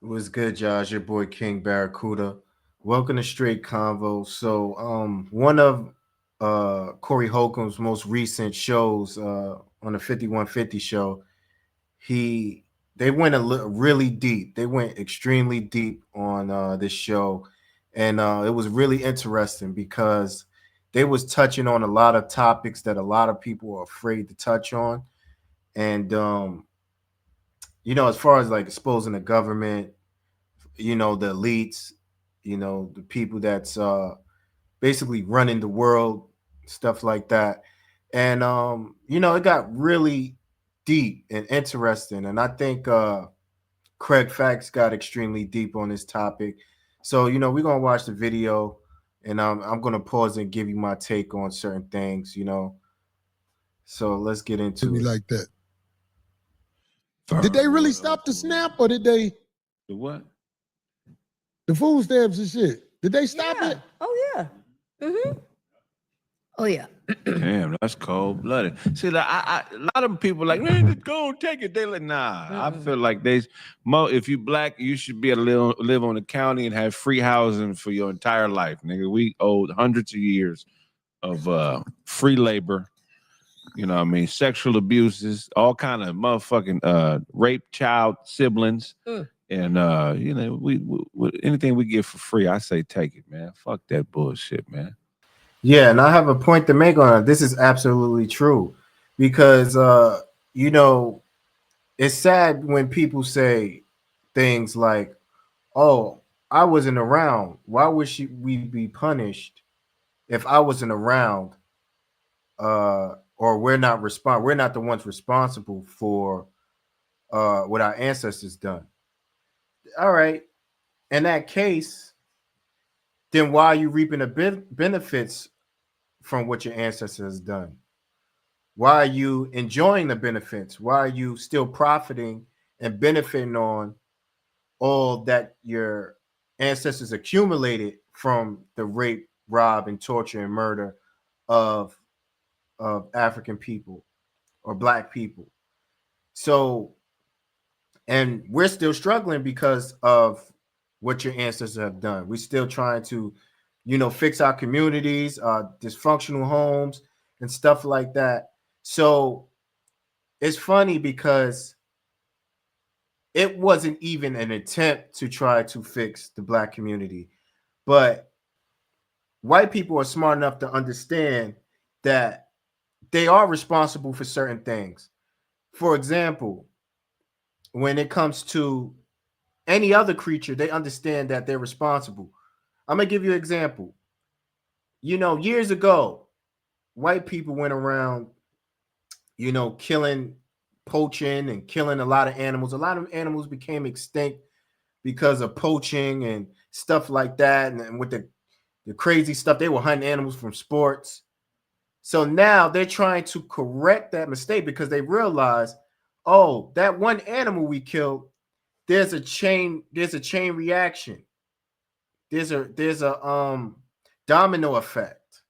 Was good, Josh? Your boy King Barracuda. Welcome to Straight Convo. One of Corey Holcomb's most recent shows on the 5150 show, he they went really deep. They went extremely deep on this show, and it was really interesting because they was touching on a lot of topics that a lot of people are afraid to touch on, and as far as like exposing the government, the elites, the people that's basically running the world, stuff like that. And it got really deep and interesting. And I think Kraig Facts got extremely deep on this topic. So, we're gonna watch the video, and I'm gonna pause and give you my take on certain things. So let's get into Me it. like that. Did they really stop the snap, or did they The what? the food stamps and shit? Did they stop Yeah. it? Oh yeah. Mm-hmm. Oh yeah. Damn, that's cold blooded. See, like, a lot of people like, man, just go and take it. They like, nah. I feel like if you black, you should be able to live on the county and have free housing for your entire life, nigga. We owed hundreds of years of free labor. You know what I mean? Sexual abuses, all kind of motherfucking rape child siblings. And anything we get for free, I say take it, man. Fuck that bullshit, man. Yeah, and I have a point to make on it. This is absolutely true because you know it's sad when people say things like, "Oh, I wasn't around. Why would we be punished if I wasn't around?" Or we're not the ones responsible for what our ancestors done. All right, in that case, then why are you reaping the benefits from what your ancestors done? Why are you enjoying the benefits? Why are you still profiting and benefiting on all that your ancestors accumulated from the rape, rob, and torture and murder of African people or black people? So, and we're still struggling because of what your ancestors have done. We're still trying to, fix our communities, dysfunctional homes, and stuff like that. So it's funny because it wasn't even an attempt to try to fix the black community, but white people are smart enough to understand that they are responsible for certain things. For example, when it comes to any other creature, they understand that they're responsible. I'm gonna give you an example. Years ago, white people went around, killing, poaching, and killing a lot of animals. A lot of animals became extinct because of poaching and stuff like that, and with the crazy stuff, they were hunting animals from sports. So now they're trying to correct that mistake because they realize, oh, that one animal we killed, there's a chain reaction. There's a domino effect.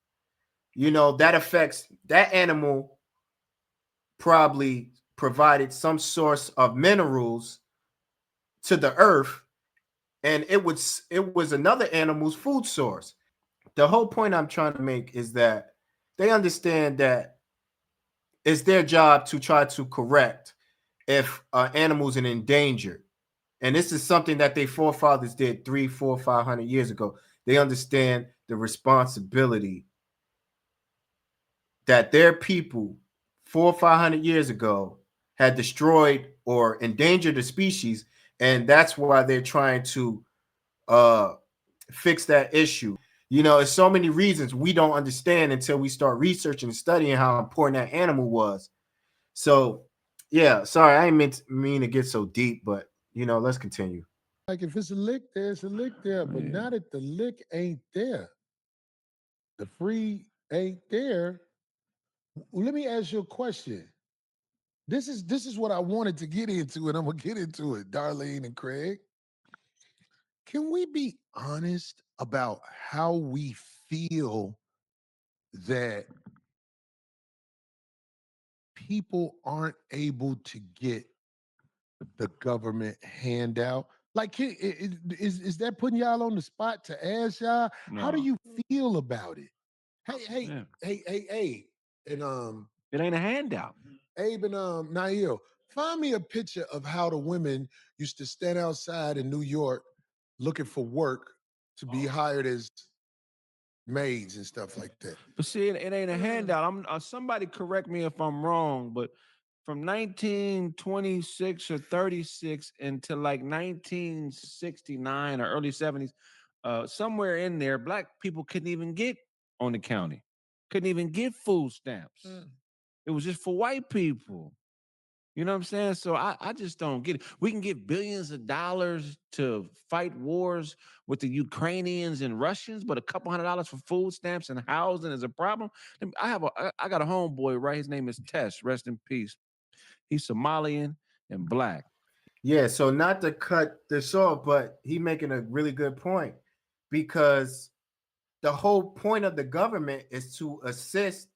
That affects that animal probably provided some source of minerals to the earth, and it was another animal's food source. The whole point I'm trying to make is that they understand that it's their job to try to correct if animals are endangered. And this is something that their forefathers did 3, 4, 500 years ago. They understand the responsibility that their people 400 or 500 years ago had destroyed or endangered the species, and that's why they're trying to uh, fix that issue. It's so many reasons we don't understand until we start researching and studying how important that animal was. So, yeah, sorry, I didn't mean to get so deep, but let's continue. Like if it's a lick there, it's a lick there. But Yeah. now that the lick ain't there, the free ain't there. Let me ask you a question. This is what I wanted to get into, and I'm gonna get into it, Darlene and Craig. Can we be honest about how we feel that people aren't able to get the government handout? Like, is that putting y'all on the spot to ask y'all? How do No. you feel about it? Hey, Yeah. hey, and It ain't a handout. Abe and Nail, find me a picture of how the women used to stand outside in New York looking for work to be hired as maids and stuff like that. But see, it ain't a handout. Somebody correct me if I'm wrong, but from 1926 or 36 until like 1969 or early 70s, somewhere in there, black people couldn't even get on the county, couldn't even get food stamps. It was just for white people. You know what I'm saying? So I just don't get it. We can give billions of dollars to fight wars with the Ukrainians and Russians, but a couple $100 for food stamps and housing is a problem. I got a homeboy, right? His name is Tess. Rest in peace. He's Somalian and black. Yeah, so not to cut this off, but he making a really good point because the whole point of the government is to assist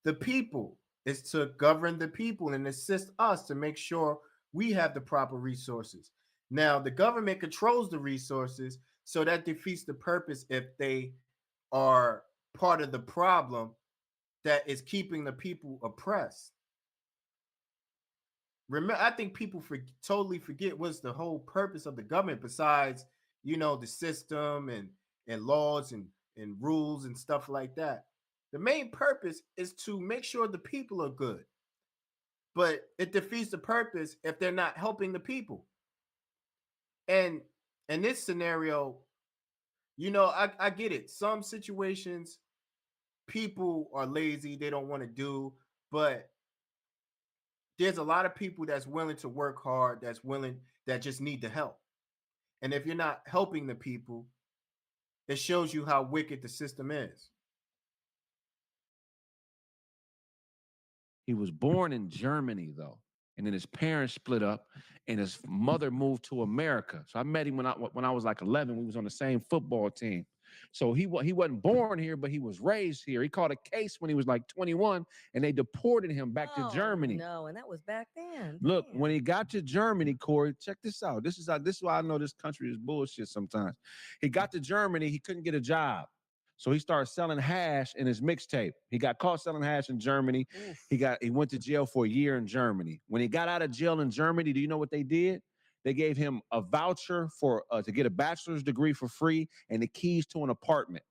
the people, is to govern the people and assist us to make sure we have the proper resources. Now, the government controls the resources, so that defeats the purpose if they are part of the problem that is keeping the people oppressed. Remember, I think people totally forget what's the whole purpose of the government besides, the system and laws and rules and stuff like that. The main purpose is to make sure the people are good, but it defeats the purpose if they're not helping the people. And in this scenario, I get it. Some situations, people are lazy, they don't want to do, but there's a lot of people that's willing to work hard, that just need the help. And if you're not helping the people, it shows you how wicked the system is. He was born in Germany, though, and then his parents split up, and his mother moved to America. So I met him when I was like 11. We was on the same football team. So he wasn't born here, but he was raised here. He caught a case when he was like 21, and they deported him back to Germany. No, and that was back then. Look, when he got to Germany, Corey, check this out. This is why I know this country is bullshit sometimes. He got to Germany, he couldn't get a job. So he started selling hash in his mixtape. He got caught selling hash in Germany. He went to jail for a year in Germany. When he got out of jail in Germany, do you know what they did? They gave him a voucher for to get a bachelor's degree for free and the keys to an apartment.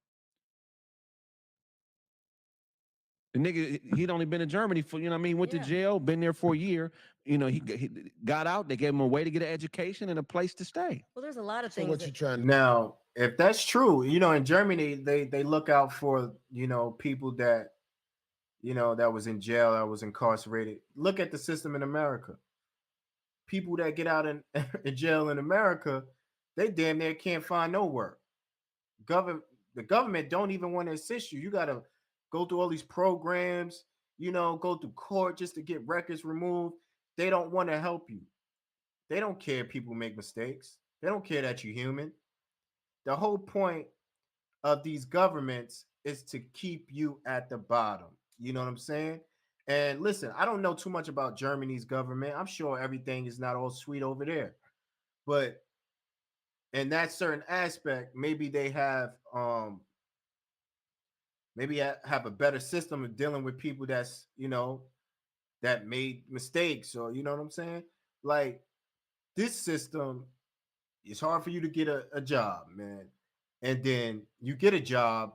The nigga, he'd only been in Germany for, went to jail, been there for a year. He got out. They gave him a way to get an education and a place to stay. Well, there's a lot of So things. what you trying to Now, if that's true, in Germany, they look out for, people that, that was in jail, that was incarcerated. Look at the system in America. People that get out in jail in America, they damn near can't find no work. The government don't even want to assist you. You got to go through all these programs, go through court just to get records removed. They don't want to help you. They don't care if people make mistakes. They don't care that you're human. The whole point of these governments is to keep you at the bottom. You know what I'm saying? And listen, I don't know too much about Germany's government. I'm sure everything is not all sweet over there. But in that certain aspect, maybe they have have a better system of dealing with people that's, that made mistakes, or you know what I'm saying? Like, this system, it's hard for you to get a job, man. And then you get a job,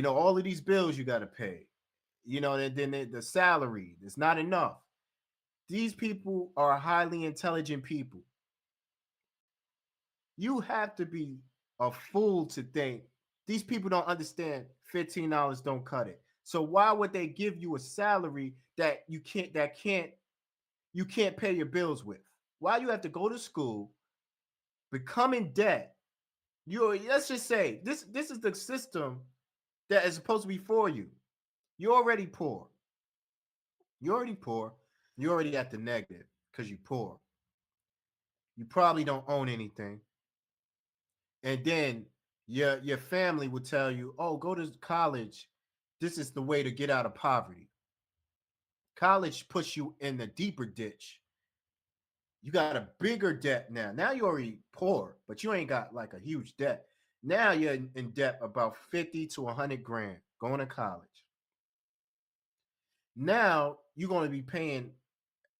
all of these bills you got to pay, and then the salary is not enough. These people are highly intelligent people. You have to be a fool to think these people don't understand $15 don't cut it. So why would they give you a salary that you can't pay your bills with? Why you have to go to school, become in debt? Let's just say this is the system that is supposed to be for you. You're already poor. You're already poor. You're already at the negative because you're poor. You probably don't own anything. And then your family would tell you, oh, go to college. This is the way to get out of poverty. College puts you in the deeper ditch. You got a bigger debt now. Now you're already poor, but you ain't got like a huge debt. Now you're in debt about 50 to 100 grand going to college. Now you're going to be paying,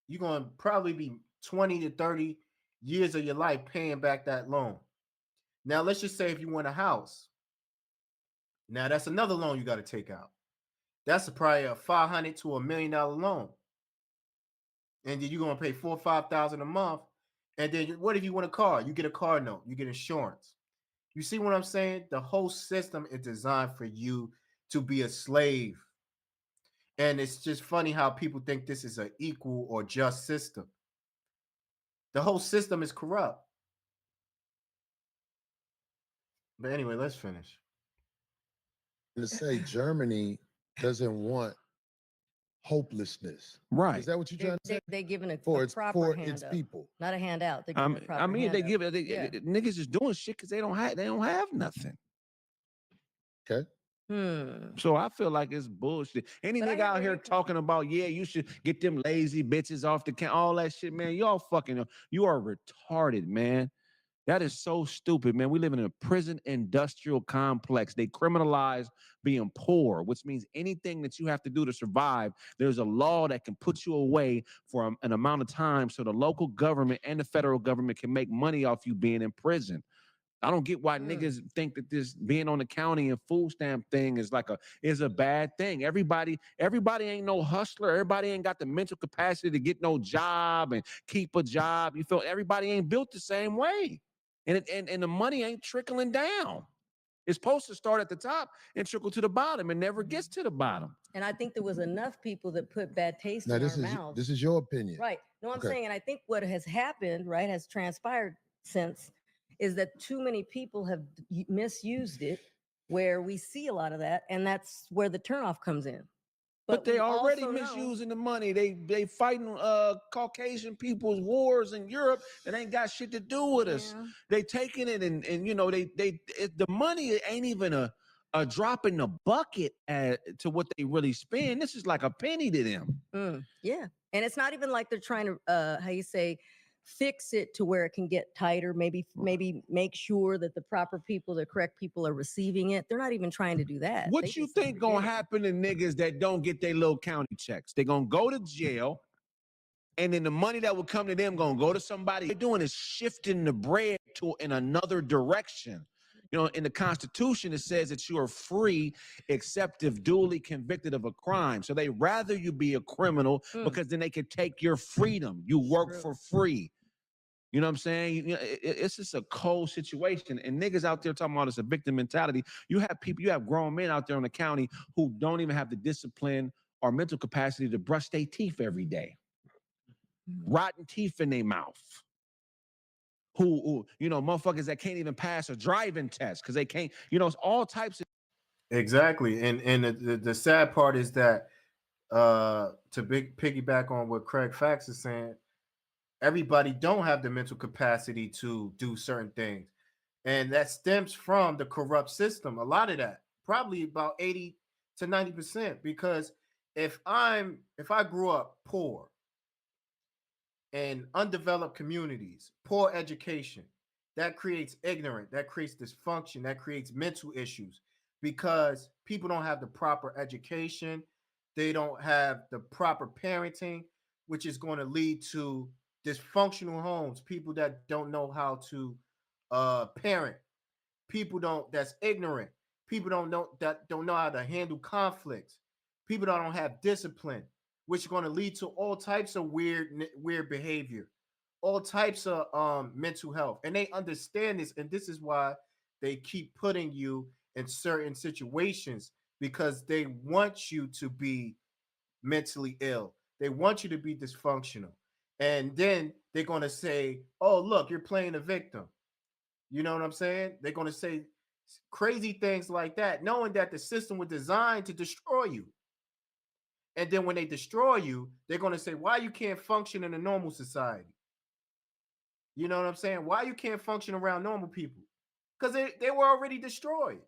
you're going to probably be 20 to 30 years of your life paying back that loan. Now, let's just say if you want a house, now that's another loan you got to take out. That's probably a $500 to $1 million loan. And then you're going to pay $4,000 or $5,000 a month. And then what if you want a car? You get a car note, you get insurance. You see what I'm saying? The whole system is designed for you to be a slave. And it's just funny how people think this is an equal or just system. The whole system is corrupt. But anyway, let's finish. To say Germany doesn't want hopelessness. Right. Is that what you're trying to say? They're giving a For its proper its handout, people. not a handout. They're giving a proper I mean, they handout. give it. Niggas is doing shit because they don't have nothing. Okay. So I feel like it's bullshit. Any But I nigga hear out where here you're coming talking about, yeah, you should get them lazy bitches off the count, all that shit, man. Y'all fucking, you are retarded, man. That is so stupid, man. We live in a prison industrial complex. They criminalize being poor, which means anything that you have to do to survive, there's a law that can put you away for an amount of time so the local government and the federal government can make money off you being in prison. I don't get why niggas think that this being on the county and food stamp thing is a bad thing. Everybody ain't no hustler. Everybody ain't got the mental capacity to get no job and keep a job. You feel everybody ain't built the same way. And the money ain't trickling down. It's supposed to start at the top and trickle to the bottom and never gets to the bottom. And I think there was enough people that put bad taste Now in this our is mouths. this is your opinion. Right. No, I'm Okay. saying, and I think what has happened, right, has transpired since, is that too many people have misused it, where we see a lot of that, and that's where the turnoff comes in. But they we already also know- misusing the money. They fighting Caucasian people's wars in Europe that ain't got shit to do with us. Yeah. They taking it and you know the money ain't even a drop in the bucket to what they really spend. This is like a penny to them. Yeah, and it's not even like they're trying to how you say fix it to where it can get tighter. Maybe make sure that the proper people, the correct people, are receiving it. They're not even trying to do that. What They you just say, think gonna "Forget it." happen to niggas that don't get their little county checks? They gonna go to jail, and then the money that will come to them gonna go to somebody. What they're doing is shifting the bread in another direction. You know, in the Constitution, it says that you are free except if duly convicted of a crime. So they rather you be a criminal because then they can take your freedom. You work for free. You know what I'm saying? You know, it's just a cold situation. And niggas out there talking about it's a victim mentality. You have grown men out there in the county who don't even have the discipline or mental capacity to brush their teeth every day. Rotten teeth in their mouth. Who, you know, motherfuckers that can't even pass a driving test because they can't, you know, it's all types of. Exactly. And the sad part is that to piggyback on what Kraig Fax is saying, everybody don't have the mental capacity to do certain things. And that stems from the corrupt system. A lot of that, probably about 80 to 90%. Because if I grew up poor in undeveloped communities, poor education, that creates ignorance, that creates dysfunction, that creates mental issues because people don't have the proper education, they don't have the proper parenting, which is going to lead to dysfunctional homes, people that don't know how to parent, people that's ignorant, people don't know how to handle conflicts, people that don't have discipline, which is going to lead to all types of weird behavior, all types of mental health. And they understand this, and this is why they keep putting you in certain situations, because they want you to be mentally ill, they want you to be dysfunctional, and then they're going to say, oh look, you're playing a victim. You know what I'm saying? They're going to say crazy things like that, knowing that the system was designed to destroy you. And then when they destroy you, they're going to say why you can't function in a normal society. You know what I'm saying? Why you can't function around normal people? Because they were already destroyed.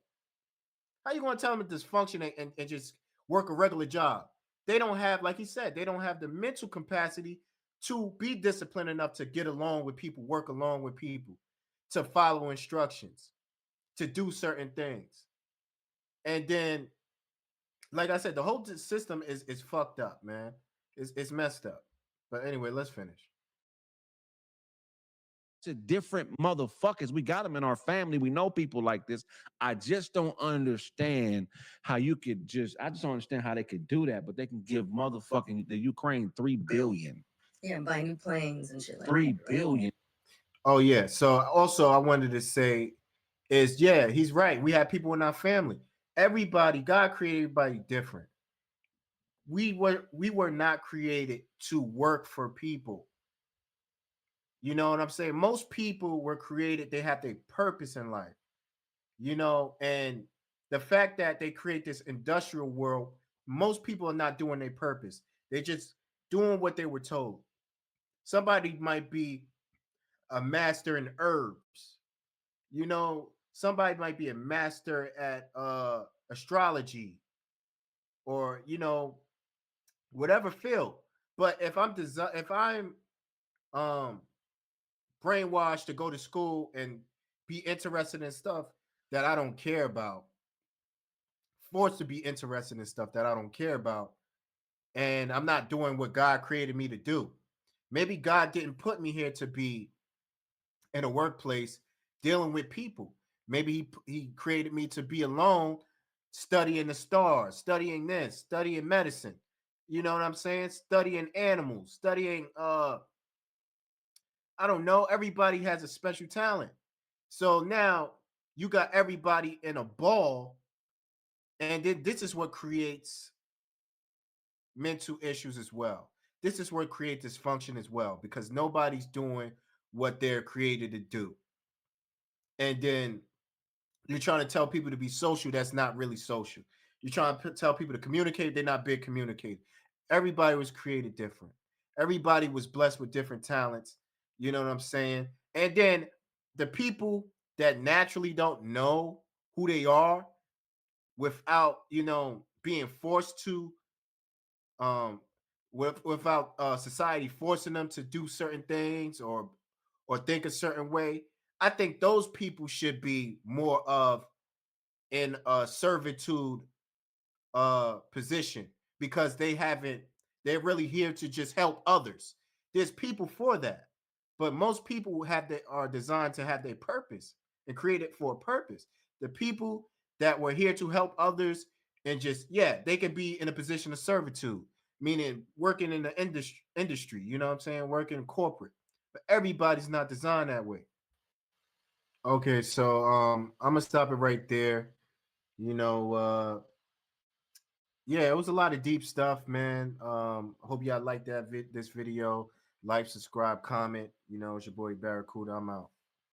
How you going to tell them to dysfunction and just work a regular job? They don't have, like he said, they don't have the mental capacity to be disciplined enough to get along with people, work along with people, to follow instructions, to do certain things. And then, like I said, the whole system is fucked up, man. It's messed up. But anyway, let's finish. To different motherfuckers. We got them in our family. We know people like this. I just don't understand how you could I just don't understand how they could do that, but they can give motherfucking the Ukraine $3 billion. Yeah, and buy new planes and shit like $3 that. billion. Oh yeah. So also I wanted to say is yeah, he's right. We have people in our family. Everybody, God created everybody different. We were not created to work for people. You know what I'm saying? Most people were created, they have their purpose in life, you know, and the fact that they create this industrial world, most people are not doing their purpose. They're just doing what they were told. Somebody might be a master in herbs, you know, somebody might be a master at astrology or, you know, whatever field. But if I'm um brainwashed to go to school and be interested in stuff that I don't care about, forced to be interested in stuff that I don't care about, and I'm not doing what God created me to do. Maybe God didn't put me here to be in a workplace dealing with people. Maybe he created me to be alone, studying the stars, studying this, studying medicine. You know what I'm saying? Studying animals, studying I don't know. Everybody has a special talent. So now you got everybody in a ball, and then this is what creates mental issues as well. This is what creates dysfunction as well, because nobody's doing what they're created to do. And then you're trying to tell people to be social, that's not really social. You're trying to tell people to communicate, they're not big communicators. Everybody was created different. Everybody was blessed with different talents. You know what I'm saying? And then the people that naturally don't know who they are without, you know, being forced to, without society forcing them to do certain things or think a certain way. I think those people should be more of in a servitude position, because they're really here to just help others. There's people for that, but most people are designed to have their purpose and created for a purpose. The people that were here to help others and just, yeah, they can be in a position of servitude, meaning working in the industry, you know what I'm saying, working in corporate. But everybody's not designed that way. Okay, so I'm gonna stop it right there. You know, yeah, it was a lot of deep stuff, man. Hope y'all like this video. Like, subscribe, comment. You know, it's your boy Barracuda. I'm out.